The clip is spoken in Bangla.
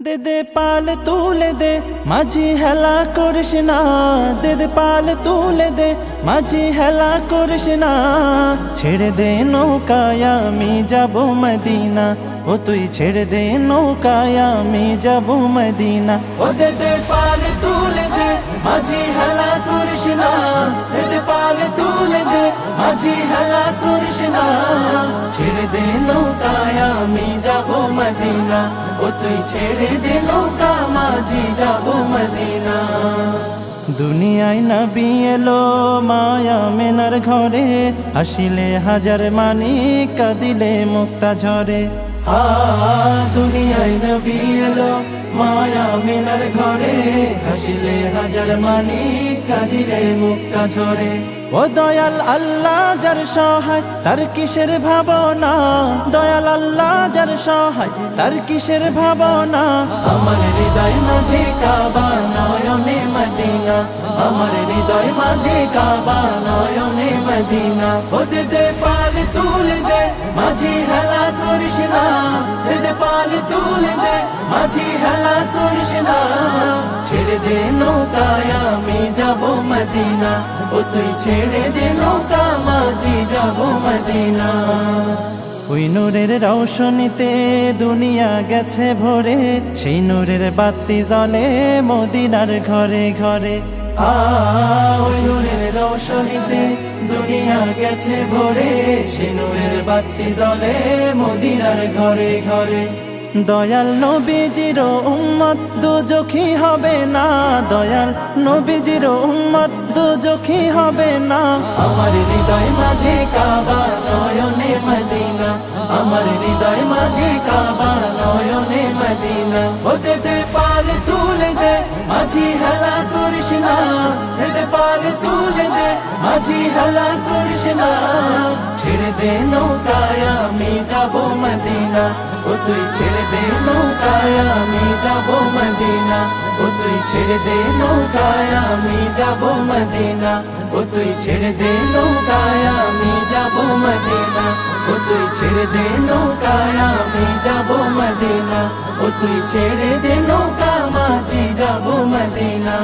দে দে পাল তুলে দে মাঝি হেলা করিস না, দে দে পাল তুলে দে মাঝি হেলা করিস না। ছেড়ে দে নৌকায় আমি যাব মদিনা, ও তুই ছেড়ে দে নৌকায় আমি যাব মদিনা। ও দে দে পাল তুলে দে মাঝি হেলা করিস না, দে দে পাল তুলে দে মাঝি হেলা করিস না। ছেড়ে দে নৌকায় আমি যাব মদিনা, ও তুই ছেড়ে দে নৌকা মাঝি যাব মদিনা। দুনিয়ায় নবী এলো মায়া মেনার ঘরে, হাসিলে হাজার মানিক কাঁদিলে মুক্তা ঝরে। দুনিয়ায় নবী এলো মায়া মেনার ঘরে, হাসিলে হাজার মানিক কাঁদিলে মুক্তা ঝরে। ও দয়াল আল্লাহ যার সহায় তার কিসের ভাবনা, দয়াল আল্লাহ যার সহায় তার কিসের ভাবনা। আমার হৃদয় মাঝে কাবা নয়নে মদিনা, আমার হৃদয় মাঝে কাবা নয়নে মদিনা। ও দে দে পাল তুলে দে মাঝি হেলা করিস না, দে দে পাল তুলে দে মাঝি হেলা করিস না। ছেড়ে দে নৌকায় আমি যাব মদিনা, ও তুই ছেড়ে দে নৌকা মাঝি যাব মদিনা। ওই নূরের রৌশনীতে দুনিয়া গেছে ভরে, সেই নূরের বাতি জ্বলে মদিনার ঘরে ঘরে। ওই নূরের রৌশনীতে দুনিয়া গেছে ভরে, সেই নূরের বাতি জ্বলে মদিনার ঘরে ঘরে। দয়াল নবীজির উম্মত দুজখী হবে না, দয়াল নবীজির উম্মত দুজখী হবে না। আমার হৃদয় মাঝে কাবা নয়নে মদিনা, আমার হৃদয় মাঝে কাবা নয়নে মদিনা। ও দে দে পাল তুলে দে মাঝি হেলা করিস না, দে দে পাল তুলে দে মাঝি হেলা করিস না। ছেড়ে দে নৌকায় আমি যাব মদিনা, ও তুই ছেড়ে দে নৌকায় আমি যাব মদিনা, ও তুই ছেড়ে দে নৌকায় আমি যাব মদিনা, ও তুই ছেড়ে দে নৌকায় আমি যাব মদিনা, ও তুই ছেড়ে দে নৌকায় আমি যাব মদিনা, ও তুই ছেড়ে দে নৌকা মাঝি যাব মদিনা।